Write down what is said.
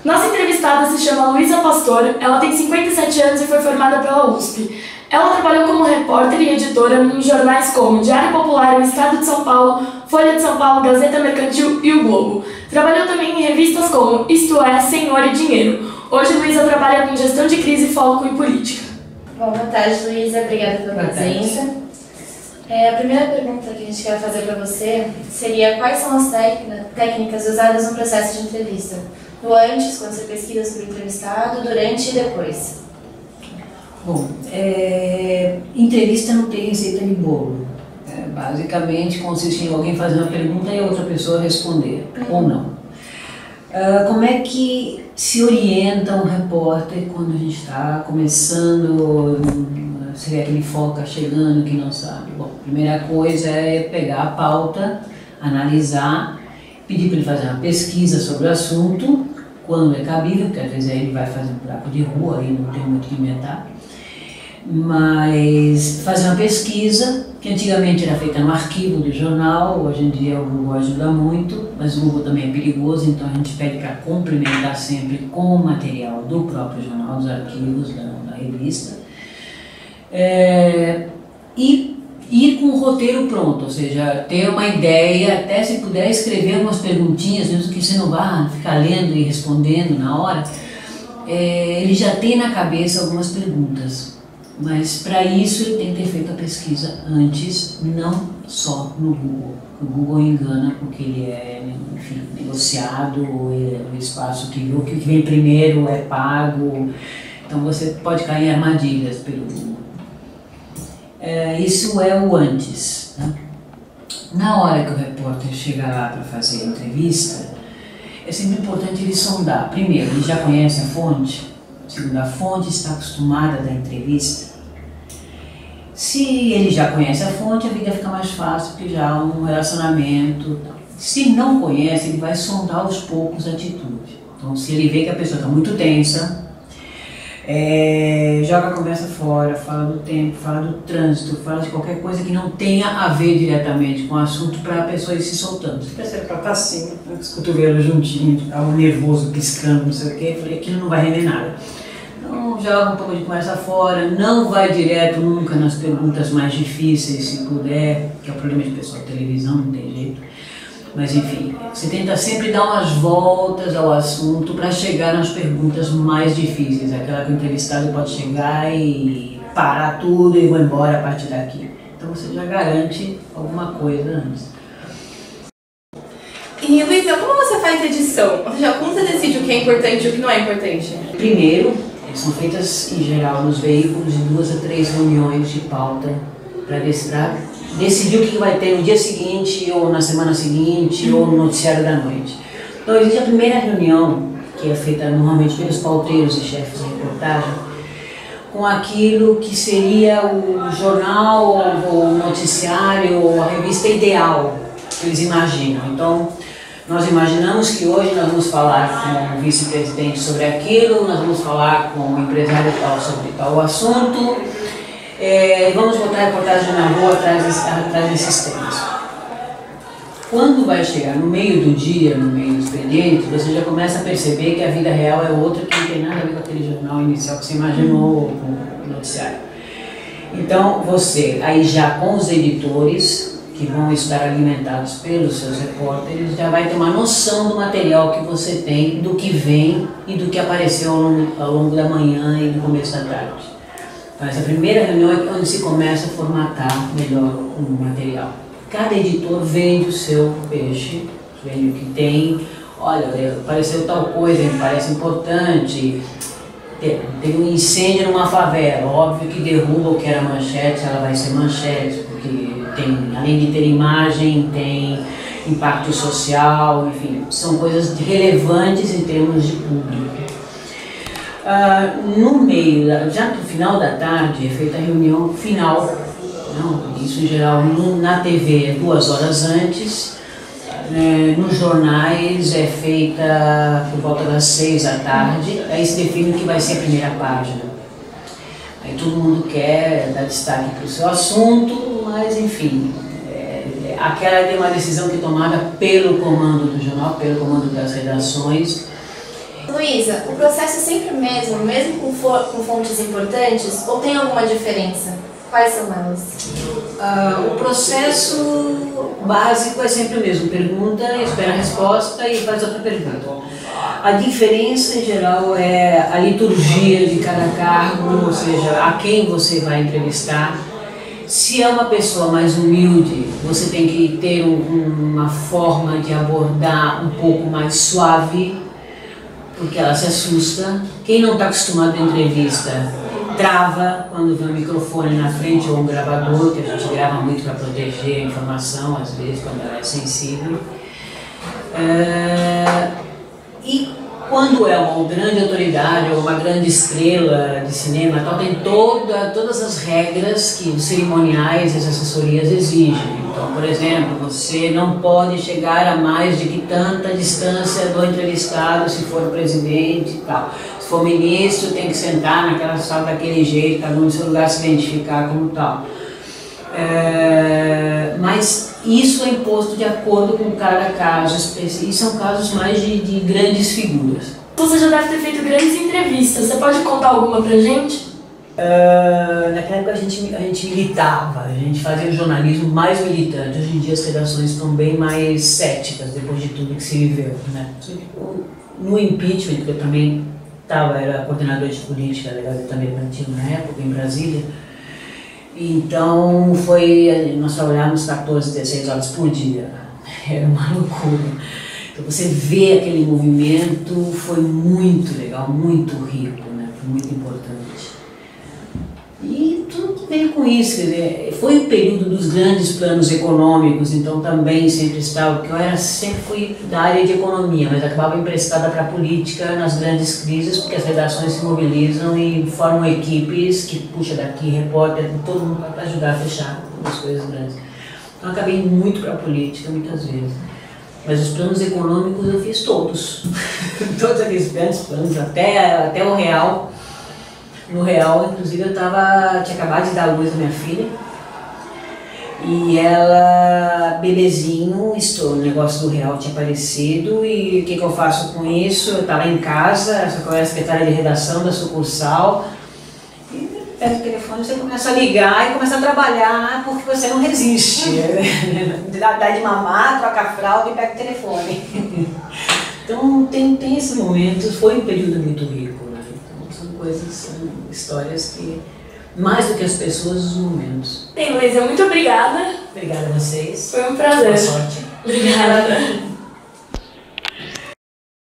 Nossa entrevistada se chama Luísa Pastor, ela tem 57 anos e foi formada pela USP. Ela trabalhou como repórter e editora em jornais como Diário Popular, O Estado de São Paulo, Folha de São Paulo, Gazeta Mercantil e O Globo. Trabalhou também em revistas como Isto É, Senhor e Dinheiro. Hoje, Luísa trabalha com gestão de crise, foco e política. Bom, boa tarde, Luísa. Obrigada pela presença. A primeira pergunta que a gente quer fazer para você seria quais são as técnicas usadas no processo de entrevista? No antes, quando você pesquisa sobre o entrevistado, durante e depois? Bom, entrevista não tem receita de bolo. Basicamente consiste em alguém fazer uma pergunta e a outra pessoa responder, ou não. Como é que se orienta um repórter quando a gente está começando, se é aquele foca chegando que não sabe? Bom, a primeira coisa é pegar a pauta, analisar, pedir para ele fazer uma pesquisa sobre o assunto, quando é cabível, porque às vezes ele vai fazer um buraco de rua e não tem muito o que inventar. Mas fazer uma pesquisa, que antigamente era feita no arquivo do jornal, hoje em dia o Google ajuda muito, mas o Google também é perigoso, então a gente pede para complementar sempre com o material do próprio jornal, dos arquivos, da revista. E ir com o roteiro pronto, ou seja, ter uma ideia, até se puder escrever algumas perguntinhas, mesmo que você não vá ficar lendo e respondendo na hora, ele já tem na cabeça algumas perguntas. Mas para isso ele tem que ter feito a pesquisa antes, não só no Google. O Google engana porque ele é, enfim, negociado, o espaço que o que vem primeiro é pago, então você pode cair em armadilhas pelo Google. Isso é o antes, né? Na hora que o repórter chega lá para fazer a entrevista, é sempre importante ele sondar. Primeiro, ele já conhece a fonte. Segundo, a fonte está acostumada da entrevista. Se ele já conhece a fonte, a vida fica mais fácil, porque já há um relacionamento. Se não conhece, ele vai sondar aos poucos a atitude. Então, se ele vê que a pessoa está muito tensa, joga a conversa fora, fala do tempo, fala do trânsito, fala de qualquer coisa que não tenha a ver diretamente com o assunto para a pessoa ir se soltando. Você percebe que ela está assim, com os cotovelos juntinhos, estava nervoso, piscando, não sei o quê, falei, aquilo não vai render nada. Então joga um pouco de conversa fora, não vai direto nunca nas perguntas mais difíceis, se puder, que é o problema de pessoal de televisão, não tem jeito. Mas enfim, você tenta sempre dar umas voltas ao assunto para chegar nas perguntas mais difíceis, aquela que o entrevistado pode chegar e parar tudo e vou embora a partir daqui. Então você já garante alguma coisa antes. E Luísa, como você faz edição? Ou seja, como você decide o que é importante e o que não é importante? Primeiro, são feitas em geral nos veículos em 2 a 3 reuniões de pauta para decidir o que vai ter no dia seguinte, ou na semana seguinte, ou no noticiário da noite. Então existe a primeira reunião, que é feita normalmente pelos pauteiros e chefes de reportagem, com aquilo que seria o jornal, ou o noticiário, ou a revista ideal que eles imaginam. Então, nós imaginamos que hoje nós vamos falar com o vice-presidente sobre aquilo, nós vamos falar com o empresário tal sobre tal assunto, vamos botar a reportagem na rua atrás desses temas. Quando vai chegar no meio do dia, no meio do expediente, você já começa a perceber que a vida real é outra, que não tem nada a ver com aquele jornal inicial que você imaginou, com o noticiário. Então você, aí já com os editores, que vão estar alimentados pelos seus repórteres, já vai ter uma noção do material que você tem, do que vem e do que apareceu ao longo da manhã e no começo da tarde. Então essa primeira reunião é onde se começa a formatar melhor o material. Cada editor vende o seu peixe, vende o que tem. Olha, apareceu tal coisa, me parece importante. Teve um incêndio numa favela, óbvio que derruba o que era manchete, ela vai ser manchete, porque tem, além de ter imagem, tem impacto social, enfim, são coisas relevantes em termos de público. No meio, já no final da tarde, é feita a reunião final, não, isso em geral na TV é 2 horas antes, nos jornais é feita por volta das 6 da tarde, aí se define o que vai ser a primeira página. Aí todo mundo quer dar destaque para o seu assunto, mas enfim, aquela é uma decisão que é tomada pelo comando do jornal, pelo comando das redações, Luísa, o processo é sempre o mesmo com fontes importantes, ou tem alguma diferença? Quais são elas? O processo básico é sempre o mesmo. Pergunta, espera a resposta e faz outra pergunta. A diferença, em geral, é a liturgia de cada cargo, ou seja, a quem você vai entrevistar. Se é uma pessoa mais humilde, você tem que ter uma forma de abordar um pouco mais suave, porque ela se assusta. Quem não está acostumado à entrevista trava quando vê um microfone na frente ou um gravador, que a gente grava muito para proteger a informação, às vezes, quando ela é sensível. E quando é uma grande autoridade ou uma grande estrela de cinema, então tem todas as regras que os cerimoniais e as assessorias exigem. Então, por exemplo, você não pode chegar a mais de que tanta distância do entrevistado se for o presidente e tal. Se for ministro, tem que sentar naquela sala daquele jeito, cada um no seu lugar se identificar como tal. Mas isso é imposto de acordo com cada caso, e são casos mais de grandes figuras. Você já deve ter feito grandes entrevistas, você pode contar alguma pra gente? Naquela época a gente militava, a gente fazia o jornalismo mais militante. Hoje em dia as redações estão bem mais céticas depois de tudo que se viveu, né? No impeachment, que eu também era coordenador de política do também partido na época, em Brasília. Então nós trabalhávamos 14, 16 horas por dia, era uma loucura. Então você vê aquele movimento, foi muito legal, muito rico, né? Foi muito importante. E tudo veio com isso, quer dizer, foi o período dos grandes planos econômicos, então também sempre estava, porque eu sempre fui da área de economia, mas acabava emprestada para a política nas grandes crises, porque as redações se mobilizam e formam equipes que puxa daqui, repórter, todo mundo para ajudar a fechar as coisas grandes. Então acabei muito para a política, muitas vezes. Mas os planos econômicos eu fiz todos, todos aqueles grandes planos, até o real. No real, inclusive, eu tinha acabado de dar a luz à minha filha e ela, bebezinho, o negócio do real tinha aparecido e o que eu faço com isso? Eu estava em casa, só que eu era secretária de redação da sucursal e pega o telefone, você começa a ligar e começa a trabalhar porque você não resiste. Dá de mamar, troca a fralda e pega o telefone. Então tem esse momento, foi um período muito rico. São histórias que, mais do que as pessoas, os momentos. Bem, Luísa, muito obrigada. Obrigada a vocês. Foi um prazer. Boa sorte. Obrigada.